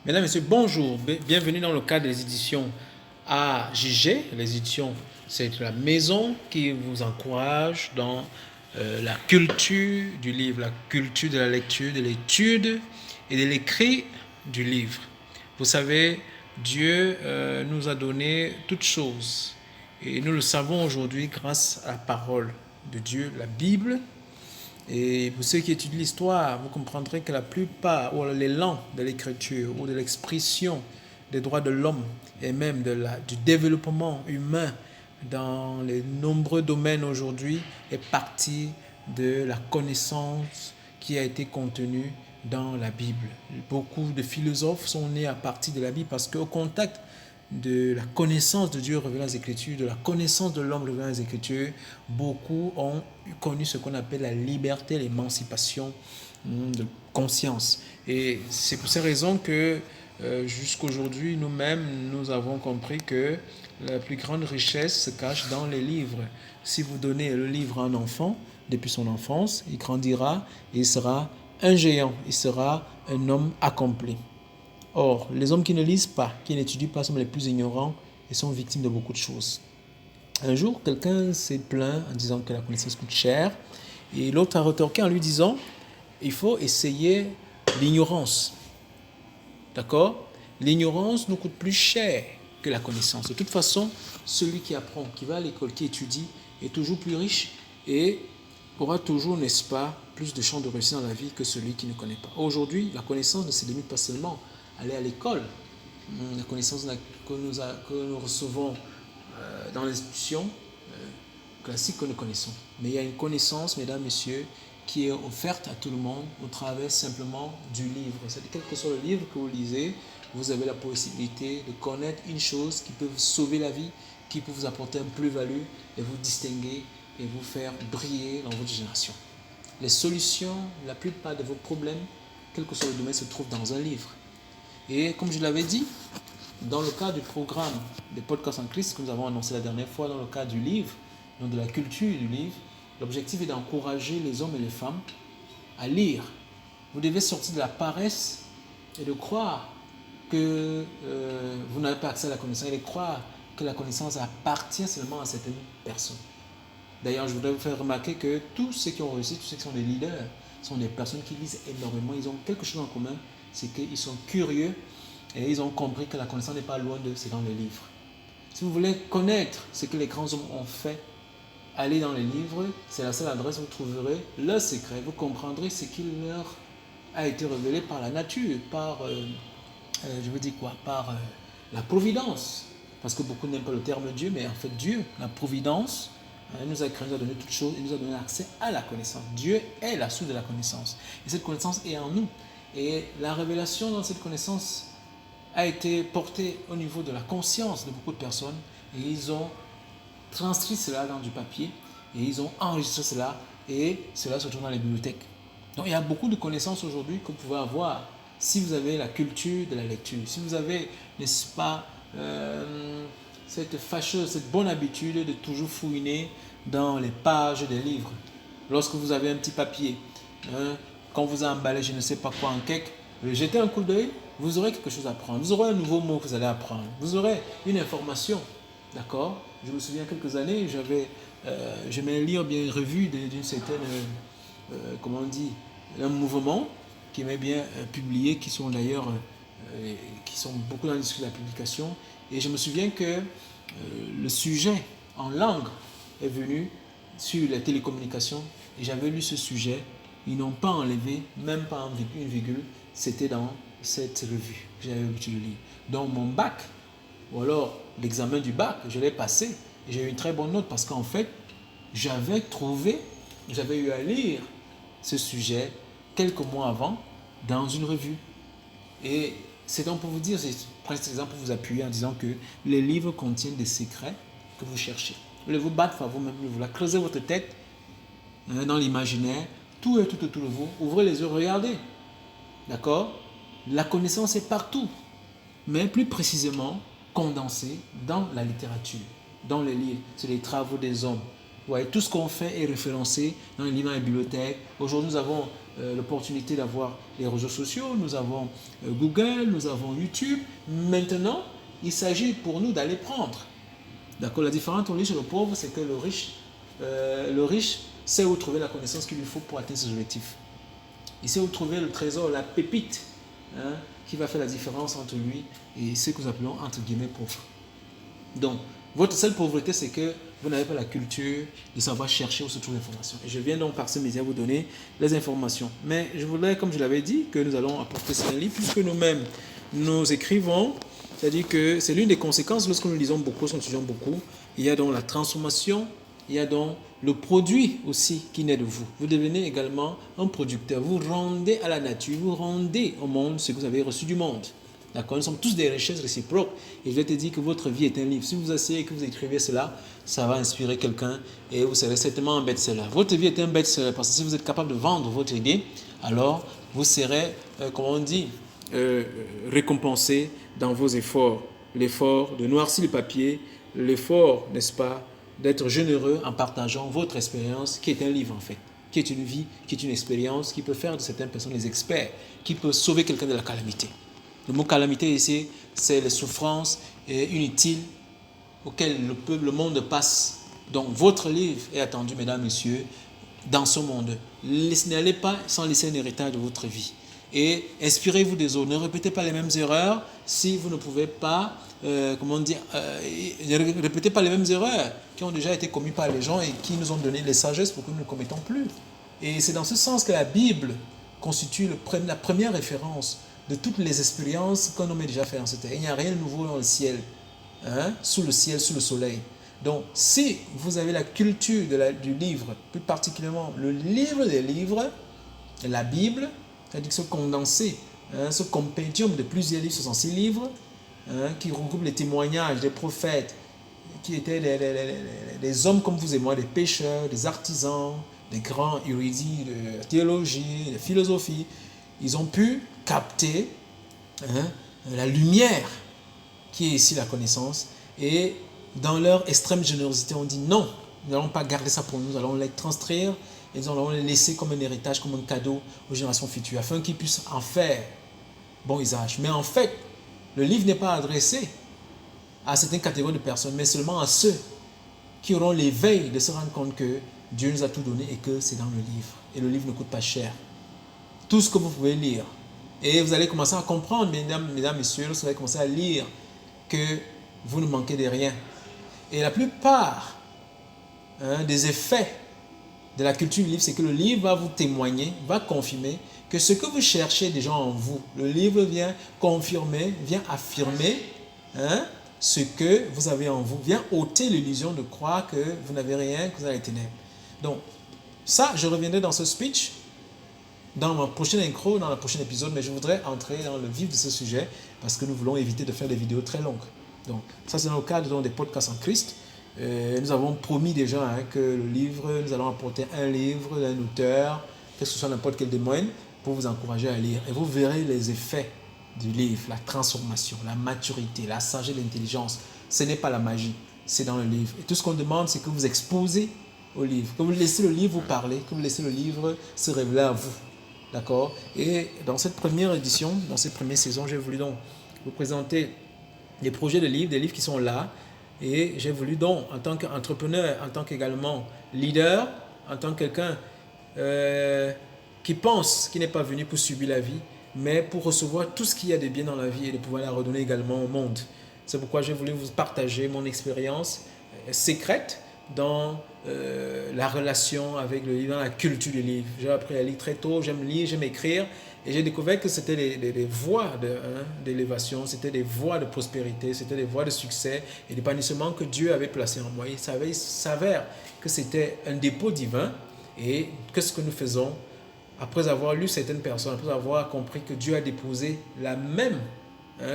Mesdames, Messieurs, bonjour. Bienvenue dans le cadre des éditions AJG. Les éditions, c'est la maison qui vous encourage dans la culture du livre, la culture de la lecture, de l'étude et de l'écrit du livre. Vous savez, Dieu nous a donné toutes choses. Et nous le savons aujourd'hui grâce à la parole de Dieu, la Bible. Et pour ceux qui étudient l'histoire, vous comprendrez que la plupart, ou l'élan de l'écriture, ou de l'expression des droits de l'homme, et même du développement humain dans les nombreux domaines aujourd'hui, est parti de la connaissance qui a été contenue dans la Bible. Beaucoup de philosophes sont nés à partir de la Bible parce qu'au contact de la connaissance de Dieu révélée dans les Écritures, de la connaissance de l'homme révélée dans les Écritures, beaucoup ont connu ce qu'on appelle la liberté, l'émancipation de conscience. Et c'est pour ces raisons que jusqu'aujourd'hui, nous-mêmes, nous avons compris que la plus grande richesse se cache dans les livres. Si vous donnez le livre à un enfant, depuis son enfance, il grandira et il sera un géant, il sera un homme accompli. Or, les hommes qui ne lisent pas, qui n'étudient pas, sont les plus ignorants et sont victimes de beaucoup de choses. Un jour, quelqu'un s'est plaint en disant que la connaissance coûte cher, et l'autre a retorqué en lui disant, il faut essayer l'ignorance. D'accord? L'ignorance nous coûte plus cher que la connaissance. De toute façon, celui qui apprend, qui va à l'école, qui étudie, est toujours plus riche et aura toujours, n'est-ce pas, plus de chances de réussir dans la vie que celui qui ne connaît pas. Aujourd'hui, la connaissance ne se limite pas seulement à aller à l'école. La connaissance que nous recevons dans l'institution classique que nous connaissons. Mais il y a une connaissance, mesdames, messieurs, qui est offerte à tout le monde au travers simplement du livre. C'est-à-dire, quel que soit le livre que vous lisez, vous avez la possibilité de connaître une chose qui peut vous sauver la vie, qui peut vous apporter un plus-value et vous distinguer et vous faire briller dans votre génération. Les solutions, la plupart de vos problèmes, quel que soit le domaine, se trouvent dans un livre. Et comme je l'avais dit, dans le cadre du programme des podcasts en Christ que nous avons annoncé la dernière fois, dans le cadre du livre, donc de la culture du livre, l'objectif est d'encourager les hommes et les femmes à lire. Vous devez sortir de la paresse et de croire que vous n'avez pas accès à la connaissance et de croire que la connaissance appartient seulement à certaines personnes. D'ailleurs, je voudrais vous faire remarquer que tous ceux qui ont réussi, tous ceux qui sont des leaders, sont des personnes qui lisent énormément. Ils ont quelque chose en commun, c'est qu'ils sont curieux et ils ont compris que la connaissance n'est pas loin d'eux, c'est dans les livres. Si vous voulez connaître ce que les grands hommes ont fait, allez dans les livres, c'est la seule adresse où vous trouverez leur secret. Vous comprendrez ce qui leur a été révélé par la nature, par, par la providence. Parce que beaucoup n'aiment pas le terme Dieu, mais en fait Dieu, la providence, nous a créé, nous a donné toutes choses, et nous a donné accès à la connaissance. Dieu est la source de la connaissance. Et cette connaissance est en nous. Et la révélation dans cette connaissance a été portée au niveau de la conscience de beaucoup de personnes. Et ils ont transcrit cela dans du papier. Et ils ont enregistré cela. Et cela se trouve dans les bibliothèques. Donc il y a beaucoup de connaissances aujourd'hui que vous pouvez avoir si vous avez la culture de la lecture. Si vous avez, n'est-ce pas, cette bonne habitude de toujours fouiner dans les pages des livres. Lorsque vous avez un petit papier, quand vous avez emballé je ne sais pas quoi en cake, jetez un coup d'œil, vous aurez quelque chose à apprendre. Vous aurez un nouveau mot que vous allez apprendre. Vous aurez une information. D'accord? Je me souviens quelques années, j'aimais lire bien une revue d'une certaine, comment on dit, un mouvement qui aimait bien publier, qui sont d'ailleurs, qui sont beaucoup dans l'industrie de la publication. Et je me souviens que le sujet en langue est venu sur les télécommunications et j'avais lu ce sujet. Ils n'ont pas enlevé, même pas une virgule, c'était dans cette revue que j'avais l'habitude de lire. Donc mon bac, ou alors l'examen du bac, je l'ai passé et j'ai eu une très bonne note parce qu'en fait, j'avais eu à lire ce sujet quelques mois avant dans une revue. Et c'est donc pour vous dire, je prends cet exemple pour vous appuyer en disant que les livres contiennent des secrets que vous cherchez. Vous voulez vous battre par vous-même, vous voulez creuser votre tête dans l'imaginaire, tout est tout autour de vous, ouvrez les yeux, regardez. D'accord? La connaissance est partout, mais plus précisément condensée dans la littérature, dans les livres, c'est les travaux des hommes. Vous voyez, tout ce qu'on fait est référencé dans les livres, dans les bibliothèques. Aujourd'hui, nous avons l'opportunité d'avoir les réseaux sociaux, nous avons Google, nous avons YouTube. Maintenant, il s'agit pour nous d'aller prendre. D'accord. La différence entre le riche et le pauvre, c'est que le riche sait où trouver la connaissance qu'il lui faut pour atteindre ses objectifs. Il sait où trouver le trésor, la pépite, qui va faire la différence entre lui et ce que nous appelons entre guillemets pauvres. Donc, votre seule pauvreté, c'est que vous n'avez pas la culture de savoir chercher où se trouve l'information. Et je viens donc par ce média vous donner les informations. Mais je voudrais, comme je l'avais dit, que nous allons apporter ce livre puisque nous-mêmes, nous écrivons. C'est-à-dire que c'est l'une des conséquences lorsque nous lisons beaucoup, lorsque nous étudions beaucoup. Il y a donc la transformation, il y a donc le produit aussi qui naît de vous. Vous devenez également un producteur. Vous rendez à la nature, vous rendez au monde ce que vous avez reçu du monde. D'accord? Nous sommes tous des richesses réciproques. Et je vais te dire que votre vie est un livre. Si vous asseyez et que vous écrivez cela, ça va inspirer quelqu'un et vous serez certainement un best-seller. Votre vie est un best-seller parce que si vous êtes capable de vendre votre idée, alors vous serez, comment on dit, récompensé dans vos efforts. L'effort de noircir le papier, l'effort, n'est-ce pas, d'être généreux en partageant votre expérience, qui est un livre en fait, qui est une vie, qui est une expérience, qui peut faire de certaines personnes des experts, qui peut sauver quelqu'un de la calamité. Le mot calamité ici, c'est les souffrances inutiles auxquelles le monde passe. Donc votre livre est attendu, mesdames, messieurs, dans ce monde. N'allez pas sans laisser un héritage de votre vie. Et inspirez-vous des autres. Ne répétez pas les mêmes erreurs si vous ne pouvez pas, ne répétez pas les mêmes erreurs qui ont déjà été commises par les gens et qui nous ont donné les sagesses pour que nous ne commettons plus. Et c'est dans ce sens que la Bible constitue la première référence de toutes les expériences qu'on a déjà fait en cette terre. Il n'y a rien de nouveau dans le ciel, sous le ciel, sous le soleil. Donc, si vous avez la culture du livre, plus particulièrement le livre des livres, la Bible, c'est-à-dire ce condensé, ce compendium de plusieurs livres, 66 livres, qui regroupent les témoignages des prophètes, qui étaient des hommes comme vous et moi, des pêcheurs, des artisans, des grands érudits de théologie, de philosophie. Ils ont pu capter la lumière qui est ici la connaissance, et dans leur extrême générosité, on dit non, nous n'allons pas garder ça pour nous, nous allons les transcrire et nous allons les laisser comme un héritage, comme un cadeau aux générations futures, afin qu'ils puissent en faire bon usage. Mais en fait, le livre n'est pas adressé à certaines catégories de personnes, mais seulement à ceux qui auront l'éveil de se rendre compte que Dieu nous a tout donné et que c'est dans le livre. Et le livre ne coûte pas cher. Tout ce que vous pouvez lire. Et vous allez commencer à comprendre, mesdames, messieurs, lorsque vous allez commencer à lire, que vous ne manquez de rien. Et la plupart des effets de la culture du livre, c'est que le livre va vous témoigner, va confirmer que ce que vous cherchez déjà en vous, le livre vient confirmer, vient affirmer ce que vous avez en vous, vient ôter l'illusion de croire que vous n'avez rien, que vous avez les ténèbres. Donc, ça, je reviendrai dans ce speech, dans ma prochaine intro, dans le prochain épisode, mais je voudrais entrer dans le vif de ce sujet parce que nous voulons éviter de faire des vidéos très longues. Donc, ça c'est dans le cadre des podcasts en Christ. Nous avons promis déjà que le livre, nous allons apporter un livre d'un auteur, que ce soit n'importe quel domaine, pour vous encourager à lire. Et vous verrez les effets du livre, la transformation, la maturité, la sagesse, l'intelligence. Ce n'est pas la magie, c'est dans le livre. Et tout ce qu'on demande, c'est que vous exposez au livre, que vous laissez le livre vous parler, que vous laissez le livre se révéler à vous. D'accord? Et dans cette première édition, dans cette première saison, j'ai voulu donc vous présenter des projets de livres, des livres qui sont là. Et j'ai voulu donc, en tant qu'entrepreneur, en tant qu'également leader, en tant que quelqu'un qui pense, qui n'est pas venu pour subir la vie, mais pour recevoir tout ce qu'il y a de bien dans la vie et de pouvoir la redonner également au monde. C'est pourquoi j'ai voulu vous partager mon expérience secrète dans la relation avec le livre, dans la culture du livre. J'ai appris à lire très tôt, j'aime lire, j'aime écrire, et j'ai découvert que c'était des voies d'élévation, c'était des voies de prospérité, c'était des voies de succès et d'épanouissement que Dieu avait placé en moi. Il s'avère que c'était un dépôt divin, et qu'est-ce que nous faisons après avoir lu certaines personnes, après avoir compris que Dieu a déposé la même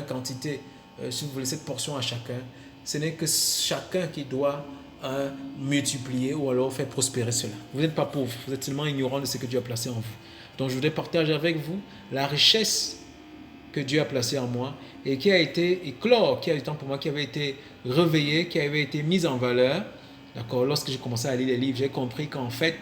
quantité, si vous voulez, cette portion à chacun. Ce n'est que chacun qui doit multiplier ou alors faire prospérer cela. Vous n'êtes pas pauvre, vous êtes seulement ignorant de ce que Dieu a placé en vous. Donc je voudrais partager avec vous la richesse que Dieu a placée en moi et qui a été éclore, qui a eu temps pour moi, qui avait été réveillée, qui avait été mise en valeur D'accord? Lorsque j'ai commencé à lire les livres, j'ai compris qu'en fait,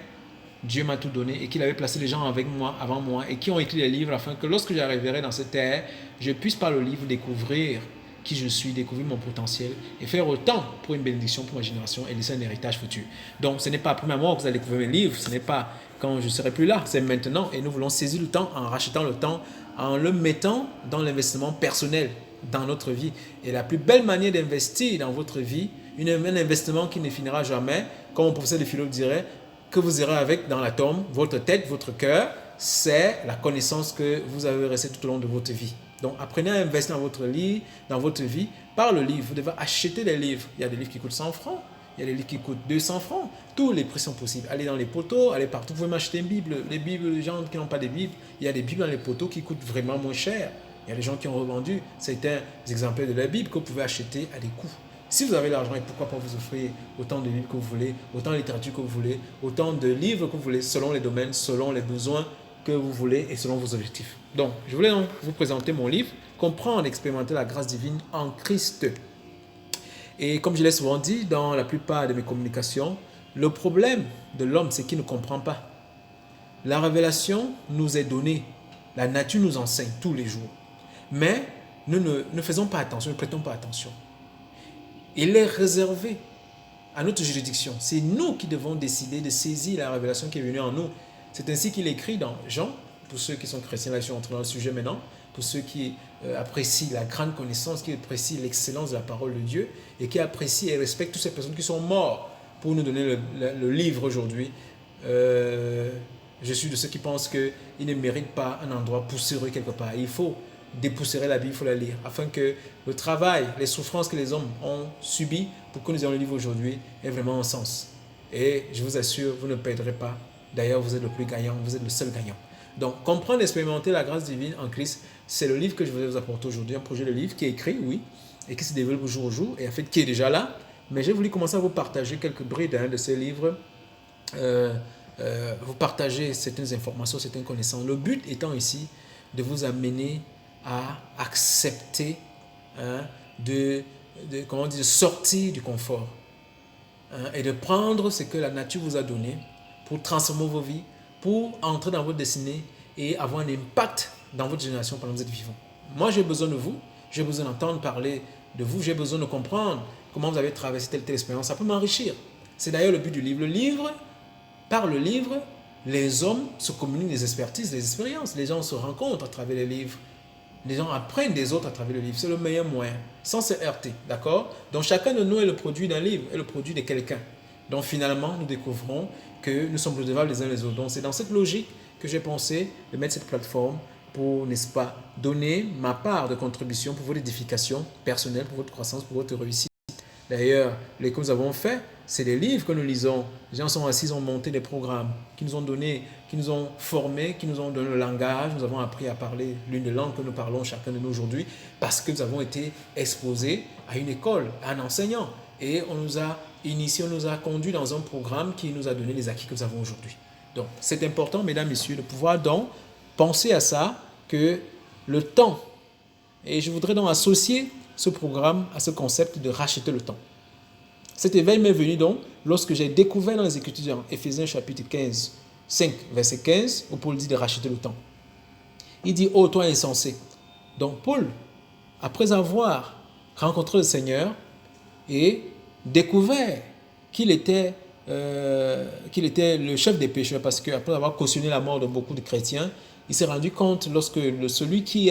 Dieu m'a tout donné et qu'il avait placé les gens avec moi, avant moi, et qui ont écrit les livres afin que lorsque j'arriverai dans cette terre, je puisse par le livre découvrir qui je suis, découvrir mon potentiel et faire autant pour une bénédiction pour ma génération et laisser un héritage futur. Donc ce n'est pas après ma mort que vous allez découvrir mes livres, ce n'est pas quand je ne serai plus là, c'est maintenant. Et nous voulons saisir le temps en rachetant le temps, en le mettant dans l'investissement personnel dans notre vie. Et la plus belle manière d'investir dans votre vie, un investissement qui ne finira jamais, comme mon professeur de philo dirait, que vous irez avec dans la tombe, votre tête, votre cœur, c'est la connaissance que vous avez restée tout au long de votre vie. Donc apprenez à investir dans votre vie par le livre. Vous devez acheter des livres. Il y a des livres qui coûtent 100 francs, il y a des livres qui coûtent 200 francs. Tous les prix sont possibles. Allez dans les poteaux, allez partout. Vous pouvez m'acheter une Bible. Les Bibles, les gens qui n'ont pas de Bible, il y a des Bibles dans les poteaux qui coûtent vraiment moins cher. Il y a des gens qui ont revendu certains exemplaires de la Bible que vous pouvez acheter à des coûts. Si vous avez l'argent, et pourquoi pas vous offrir autant de livres que vous voulez, autant de littérature que vous voulez, autant de livres que vous voulez, selon les domaines, selon les besoins que vous voulez et selon vos objectifs. Donc, je voulais donc vous présenter mon livre, Comprendre et expérimenter la grâce divine en Christ. Et comme je l'ai souvent dit dans la plupart de mes communications, le problème de l'homme, c'est qu'il ne comprend pas. La révélation nous est donnée, la nature nous enseigne tous les jours. Mais nous ne faisons pas attention, ne prêtons pas attention. Il est réservé à notre juridiction. C'est nous qui devons décider de saisir la révélation qui est venue en nous. C'est ainsi qu'il écrit dans Jean, pour ceux qui sont chrétiens, là je suis entré dans le sujet maintenant, pour ceux qui apprécient la grande connaissance, qui apprécient l'excellence de la parole de Dieu et qui apprécient et respectent toutes ces personnes qui sont mortes pour nous donner le livre aujourd'hui. Je suis de ceux qui pensent qu'ils ne méritent pas un endroit poussiéreux quelque part. Il faut dépoussiérer la Bible, il faut la lire, afin que le travail, les souffrances que les hommes ont subies pour que nous ayons le livre aujourd'hui ait vraiment un sens. Et je vous assure, vous ne perdrez pas. D'ailleurs, vous êtes le plus gagnant, vous êtes le seul gagnant. Donc, comprendre et expérimenter la grâce divine en Christ, c'est le livre que je voulais vous apporter aujourd'hui, un projet de livre qui est écrit, oui, et qui se développe jour au jour, et en fait qui est déjà là. Mais j'ai voulu commencer à vous partager quelques brides de ces livres, vous partager certaines informations, certaines connaissances. Le but étant ici de vous amener à accepter de sortir du confort et de prendre ce que la nature vous a donné pour transformer vos vies, pour entrer dans votre destinée et avoir un impact dans votre génération pendant que vous êtes vivant. Moi, j'ai besoin de vous, j'ai besoin d'entendre parler de vous, j'ai besoin de comprendre comment vous avez traversé telle expérience. Ça peut m'enrichir. C'est d'ailleurs le but du livre. Par le livre, les hommes se communiquent des expertises, des expériences. Les gens se rencontrent à travers les livres. Les gens apprennent des autres à travers le livre. C'est le meilleur moyen, sans se heurter, d'accord? Donc chacun de nous est le produit d'un livre, est le produit de quelqu'un. Donc finalement, nous découvrons que nous sommes redevables les uns les autres. Donc c'est dans cette logique que j'ai pensé de mettre cette plateforme pour, n'est-ce pas, donner ma part de contribution pour votre édification personnelle, pour votre croissance, pour votre réussite. D'ailleurs, les que nous avons fait, c'est des livres que nous lisons. Les gens sont assis, ils ont monté des programmes qui nous ont donné, qui nous ont formés, qui nous ont donné le langage. Nous avons appris à parler l'une des langues que nous parlons chacun de nous aujourd'hui parce que nous avons été exposés à une école, à un enseignant. Et on nous a initiés, on nous a conduits dans un programme qui nous a donné les acquis que nous avons aujourd'hui. Donc, c'est important, mesdames, messieurs, de pouvoir donc penser à ça, que le temps, et je voudrais donc associer ce programme à ce concept de racheter le temps. Cet éveil m'est venu donc lorsque j'ai découvert dans les Écritures, dans Éphésiens chapitre 15, 5, verset 15, où Paul dit de racheter le temps. Il dit, ô toi insensé. Donc Paul, après avoir rencontré le Seigneur et découvert qu'il était le chef des pécheurs, parce qu'après avoir cautionné la mort de beaucoup de chrétiens, il s'est rendu compte lorsque celui qui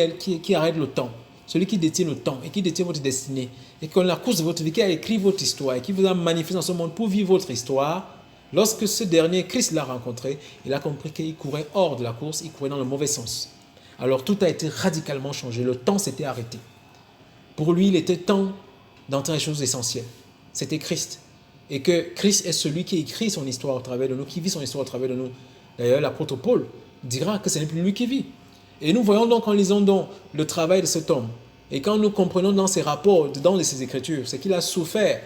arrête le temps, celui qui détient le temps et qui détient votre destinée, et qu'on la course de votre vie, qui a écrit votre histoire et qui vous a manifesté dans ce monde pour vivre votre histoire, lorsque ce dernier, Christ l'a rencontré, il a compris qu'il courait hors de la course, il courait dans le mauvais sens. Alors tout a été radicalement changé, le temps s'était arrêté. Pour lui, il était temps d'entrer dans les choses essentielles. C'était Christ. Et que Christ est celui qui écrit son histoire au travers de nous, qui vit son histoire au travers de nous. D'ailleurs, l'apôtre Paul dira que ce n'est plus lui qui vit. Et nous voyons donc en lisant donc le travail de cet homme, et quand nous comprenons dans ses rapports, dans ses écritures, c'est qu'il a souffert.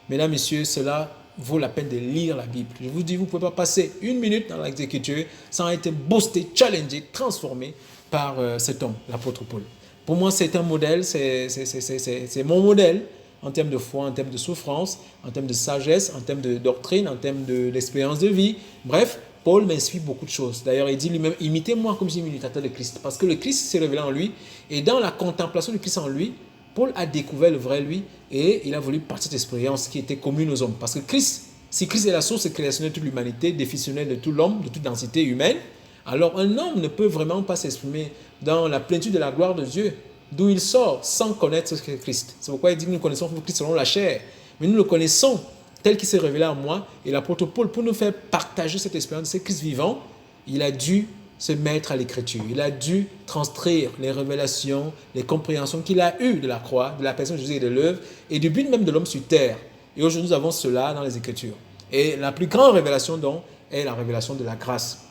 Mesdames, messieurs, cela vaut la peine de lire la Bible. Je vous dis, vous ne pouvez pas passer une minute dans l'écriture sans être boosté, challengé, transformé par cet homme, l'apôtre Paul. Pour moi, c'est un modèle, c'est mon modèle en termes de foi, en termes de souffrance, en termes de sagesse, en termes de doctrine, en termes d'expérience de vie. Bref, Paul m'inspire beaucoup de choses. D'ailleurs, il dit lui-même, imitez-moi comme je suis imitateur de Christ. Parce que le Christ s'est révélé en lui. Et dans la contemplation du Christ en lui, Paul a découvert le vrai lui. Et il a voulu partir de cette expérience qui était commune aux hommes. Parce que Christ, si Christ est la source créationnelle de toute l'humanité, définitionnelle de tout l'homme, de toute densité humaine, alors un homme ne peut vraiment pas s'exprimer dans la plénitude de la gloire de Dieu, d'où il sort, sans connaître ce qu'est Christ. C'est pourquoi il dit que nous connaissons Christ selon la chair. Mais nous le connaissons tel qu'il s'est révélé à moi. Et l'apôtre Paul, pour nous faire partager cette expérience de ce Christ vivant, il a dû se mettre à l'écriture. Il a dû transcrire les révélations, les compréhensions qu'il a eues de la croix, de la personne de Jésus et de l'œuvre, et du but même de l'homme sur terre. Et aujourd'hui, nous avons cela dans les Écritures. Et la plus grande révélation, donc, est la révélation de la grâce.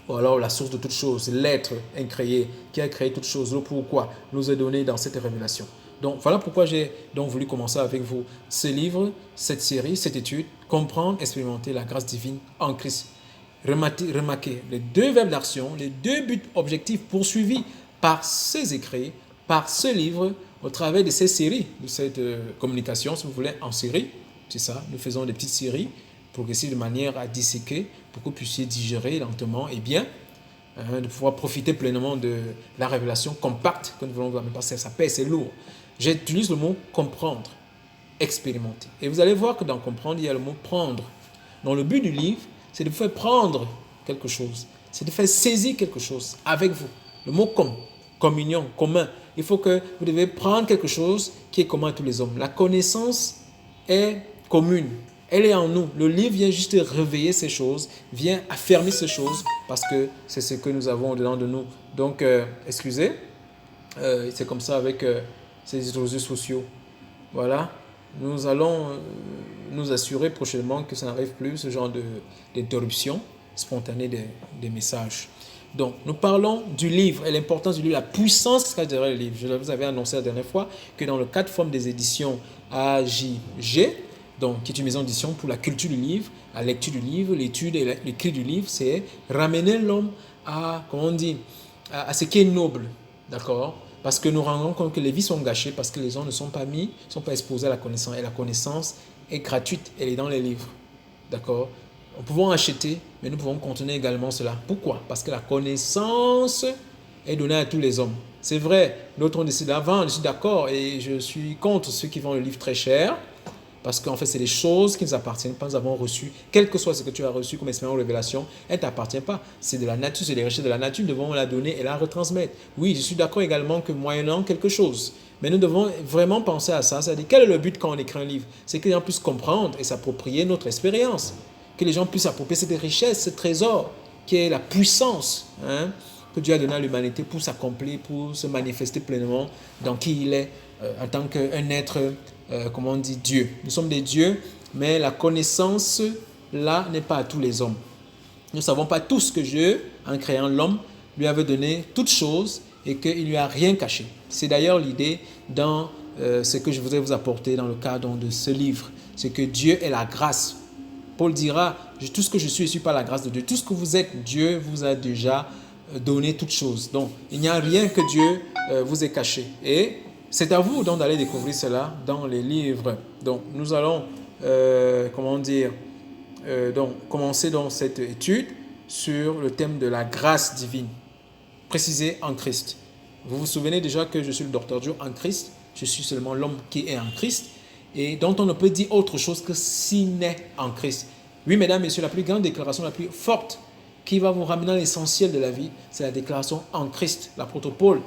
Ou alors la source de toute chose, l'être incréé, qui a créé toute chose, le pourquoi nous est donné dans cette révélation. Donc voilà pourquoi j'ai donc voulu commencer avec vous ce livre, cette série, cette étude, comprendre, expérimenter la grâce divine en Christ. Remarquez les deux verbes d'action, les deux buts objectifs poursuivis par ces écrits, par ce livre, au travers de ces séries, de cette communication, si vous voulez, en série. C'est ça, nous faisons des petites séries progressives de manière à disséquer pour que vous puissiez digérer lentement et bien, de pouvoir profiter pleinement de la révélation compacte que nous voulons voir. Mais parce que ça pèse, c'est lourd. J'utilise le mot comprendre, expérimenter. Et vous allez voir que dans comprendre, il y a le mot prendre. Donc le but du livre, c'est de vous faire prendre quelque chose. C'est de faire saisir quelque chose avec vous. Le mot communion, commun. Il faut que vous devez prendre quelque chose qui est commun à tous les hommes. La connaissance est commune. Elle est en nous. Le livre vient juste réveiller ces choses, vient affermir ces choses parce que c'est ce que nous avons au-dedans de nous. Donc, excusez, c'est comme ça avec ces réseaux sociaux. Voilà. Nous allons nous assurer prochainement que ça n'arrive plus, ce genre d'interruption spontanée des messages. Donc, nous parlons du livre et l'importance du livre, la puissance qu'il y a derrière le livre. Je vous avais annoncé la dernière fois que dans le cadre forme des éditions AJG, donc, qui est une maison d'édition pour la culture du livre, la lecture du livre, l'étude et l'écrit du livre, c'est ramener l'homme à, comment on dit, à ce qui est noble, d'accord? Parce que nous rendons compte que les vies sont gâchées, parce que les gens ne sont pas mis, ne sont pas exposés à la connaissance. Et la connaissance est gratuite, elle est dans les livres, d'accord? Nous pouvons acheter, mais nous pouvons contenir également cela. Pourquoi? Parce que la connaissance est donnée à tous les hommes. C'est vrai, d'autres ont décidé avant, je suis d'accord, et je suis contre ceux qui vendent le livre très cher, parce qu'en fait, c'est des choses qui ne nous appartiennent pas, nous avons reçu. Quel que soit ce que tu as reçu comme expérience ou révélation, elle ne t'appartient pas. C'est de la nature, c'est des richesses de la nature, nous devons la donner et la retransmettre. Oui, je suis d'accord également que moyennant quelque chose. Mais nous devons vraiment penser à ça. C'est-à-dire, quel est le but quand on écrit un livre? C'est que les gens puissent comprendre et s'approprier notre expérience. Que les gens puissent s'approprier cette richesse, ce trésor, qui est la puissance que Dieu a donné à l'humanité pour s'accomplir, pour se manifester pleinement dans qui il est en tant qu'un être comment on dit, Dieu. Nous sommes des dieux, mais la connaissance, là, n'est pas à tous les hommes. Nous ne savons pas tous que Dieu, en créant l'homme, lui avait donné toutes choses et qu'il ne lui a rien caché. C'est d'ailleurs l'idée dans ce que je voudrais vous apporter dans le cadre de ce livre. C'est que Dieu est la grâce. Paul dira, tout ce que je suis par la grâce de Dieu. Tout ce que vous êtes, Dieu vous a déjà donné toutes choses. Donc, il n'y a rien que Dieu vous ait caché. Et c'est à vous donc d'aller découvrir cela dans les livres. Donc nous allons, donc commencer dans cette étude sur le thème de la grâce divine, précisée en Christ. Vous vous souvenez déjà que je suis le docteur Joe en Christ, je suis seulement l'homme qui est en Christ et dont on ne peut dire autre chose que s'il n'est en Christ. Oui, mesdames, messieurs, la plus grande déclaration, la plus forte qui va vous ramener à l'essentiel de la vie, c'est la déclaration en Christ. L'apôtre Paul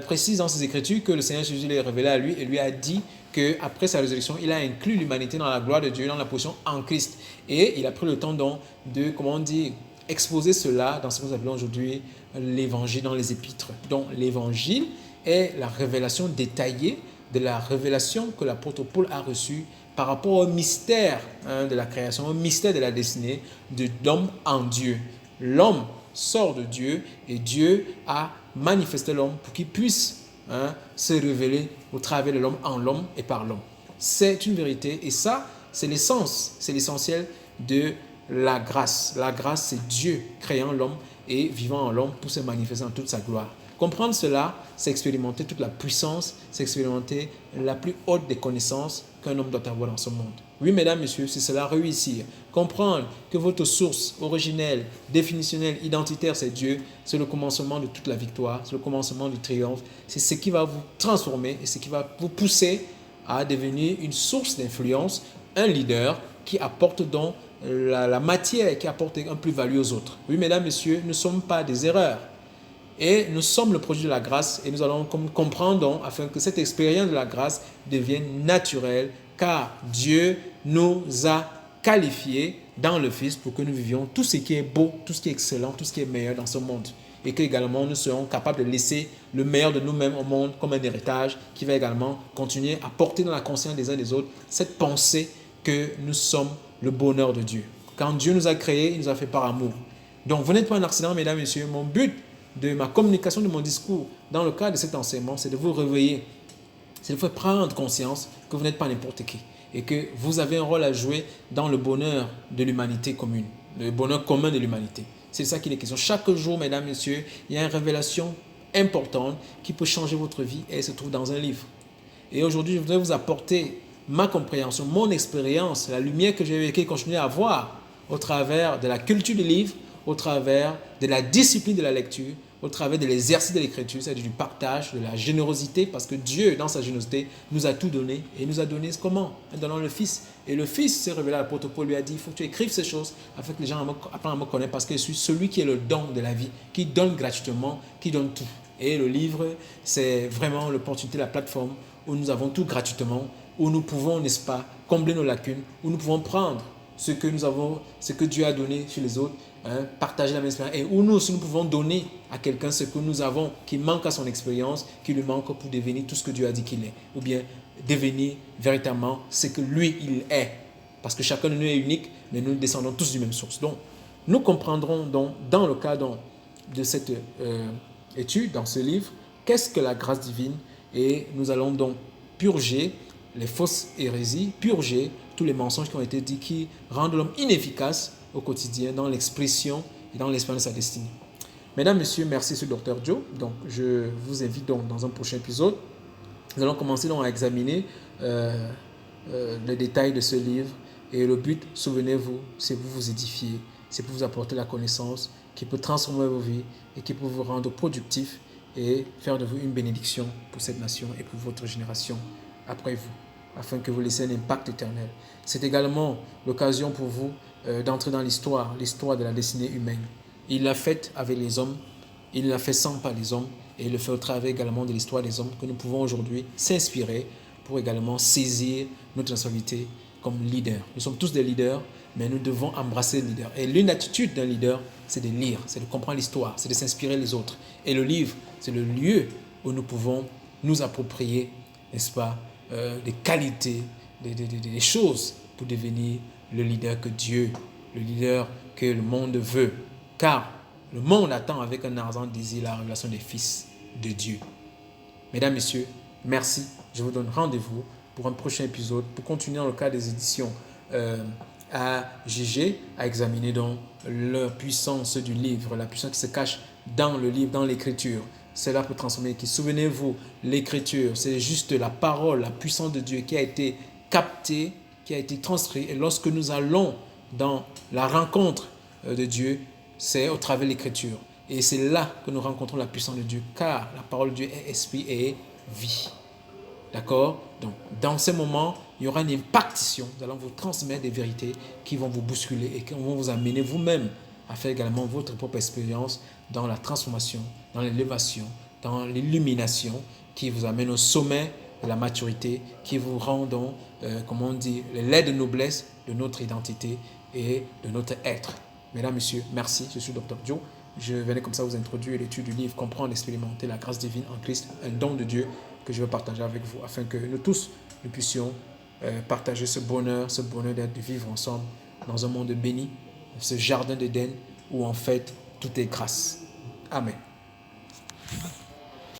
précise dans ses Écritures que le Seigneur Jésus l'est révélé à lui et lui a dit qu'après sa résurrection, il a inclus l'humanité dans la gloire de Dieu, dans la position en Christ. Et il a pris le temps donc de, comment on dit, exposer cela dans ce que nous appelons aujourd'hui l'évangile, dans les épîtres. Donc l'évangile est la révélation détaillée de la révélation que l'apôtre Paul a reçue par rapport au mystère de la création, au mystère de la destinée de l'homme en Dieu. L'homme sort de Dieu et Dieu a manifesté l'homme pour qu'il puisse se révéler au travers de l'homme, en l'homme et par l'homme. C'est une vérité et ça, c'est l'essence, c'est l'essentiel de la grâce. La grâce, c'est Dieu créant l'homme et vivant en l'homme pour se manifester en toute sa gloire. Comprendre cela, c'est expérimenter toute la puissance, c'est expérimenter la plus haute des connaissances qu'un homme doit avoir dans ce monde. Oui, mesdames, messieurs, c'est cela, réussir. Comprendre que votre source originelle, définitionnelle, identitaire, c'est Dieu, c'est le commencement de toute la victoire, c'est le commencement du triomphe, c'est ce qui va vous transformer et ce qui va vous pousser à devenir une source d'influence, un leader qui apporte donc la matière, qui apporte un plus-value aux autres. Oui, mesdames, messieurs, nous ne sommes pas des erreurs. Et nous sommes le produit de la grâce et nous allons comprendre afin que cette expérience de la grâce devienne naturelle car Dieu nous a qualifiés dans le Fils pour que nous vivions tout ce qui est beau, tout ce qui est excellent, tout ce qui est meilleur dans ce monde. Et qu'également nous serons capables de laisser le meilleur de nous-mêmes au monde comme un héritage qui va également continuer à porter dans la conscience des uns des autres cette pensée que nous sommes le bonheur de Dieu. Quand Dieu nous a créés, il nous a fait par amour. Donc vous n'êtes pas un accident, mesdames et messieurs. Mon but de ma communication, de mon discours, dans le cadre de cet enseignement, c'est de vous réveiller, c'est de vous faire prendre conscience que vous n'êtes pas n'importe qui et que vous avez un rôle à jouer dans le bonheur de l'humanité commune, le bonheur commun de l'humanité. C'est ça qu'il est question. Chaque jour, mesdames, messieurs, il y a une révélation importante qui peut changer votre vie et elle se trouve dans un livre. Et aujourd'hui, je voudrais vous apporter ma compréhension, mon expérience, la lumière que j'ai vécue et continuer à voir au travers de la culture du livre, au travers de la discipline de la lecture, au travers de l'exercice de l'écriture, c'est-à-dire du partage, de la générosité, parce que Dieu, dans sa générosité, nous a tout donné. Et nous a donné comment? En donnant le Fils. Et le Fils s'est révélé à l'apôtre Paul, lui a dit, il faut que tu écrives ces choses afin que les gens apprennent à me connaître, parce que je suis celui qui est le don de la vie, qui donne gratuitement, qui donne tout. Et le livre, c'est vraiment l'opportunité, la plateforme où nous avons tout gratuitement, où nous pouvons, n'est-ce pas, combler nos lacunes, où nous pouvons prendre ce que nous avons, ce que Dieu a donné sur les autres, partager la même expérience, et où nous aussi nous pouvons donner à quelqu'un ce que nous avons, qui manque à son expérience, qui lui manque pour devenir tout ce que Dieu a dit qu'il est, ou bien devenir véritablement ce que lui, il est. Parce que chacun de nous est unique, mais nous descendons tous d'une même source. Donc, nous comprendrons donc, dans le cadre de cette étude, dans ce livre, qu'est-ce que la grâce divine, et nous allons donc purger les fausses hérésies, purger tous les mensonges qui ont été dits, qui rendent l'homme inefficace au quotidien dans l'expression et dans l'expérience de sa destinée. Mesdames, Messieurs, merci sur Dr. Joe. Donc, je vous invite donc dans un prochain épisode. Nous allons commencer donc à examiner les détails de ce livre. Et le but, souvenez-vous, c'est pour vous édifier, c'est pour vous apporter la connaissance qui peut transformer vos vies et qui peut vous rendre productifs et faire de vous une bénédiction pour cette nation et pour votre génération après vous, afin que vous laissiez un impact éternel. C'est également l'occasion pour vous d'entrer dans l'histoire de la destinée humaine. Il l'a faite avec les hommes, il l'a fait sans pas les hommes, et il le fait au travers également de l'histoire des hommes que nous pouvons aujourd'hui s'inspirer pour également saisir notre responsabilité comme leader. Nous sommes tous des leaders, mais nous devons embrasser le leader. Et l'une attitude d'un leader, c'est de lire, c'est de comprendre l'histoire, c'est de s'inspirer les autres. Et le livre, c'est le lieu où nous pouvons nous approprier, n'est-ce pas, des qualités, des choses pour devenir le leader que Dieu, le leader que le monde veut. Car le monde attend avec un ardent désir la révélation des fils de Dieu. Mesdames, Messieurs, merci. Je vous donne rendez-vous pour un prochain épisode pour continuer dans le cadre des éditions à juger, à examiner donc la puissance du livre, la puissance qui se cache dans le livre, dans l'écriture. C'est là pour transformer. Souvenez-vous, l'écriture, c'est juste la parole, la puissance de Dieu qui a été captée, qui a été transcrite. Et lorsque nous allons dans la rencontre de Dieu, c'est au travers de l'écriture. Et c'est là que nous rencontrons la puissance de Dieu, car la parole de Dieu est esprit et est vie. D'accord? Donc, dans ces moments, il y aura une impartition. Nous allons vous transmettre des vérités qui vont vous bousculer et qui vont vous amener vous-même à faire également votre propre expérience dans la transformation, dans l'élévation, dans l'illumination qui vous amène au sommet de la maturité, qui vous rend donc, comment on dit, les lettres de noblesse de notre identité et de notre être. Mesdames, Messieurs, merci. Je suis Dr. Joe. Je venais comme ça vous introduire l'étude du livre « Comprendre, expérimenter la grâce divine en Christ », un don de Dieu que je veux partager avec vous afin que nous tous, nous puissions partager ce bonheur d'être, de vivre ensemble dans un monde béni, ce jardin d'Éden où en fait tout est grâce. Amen.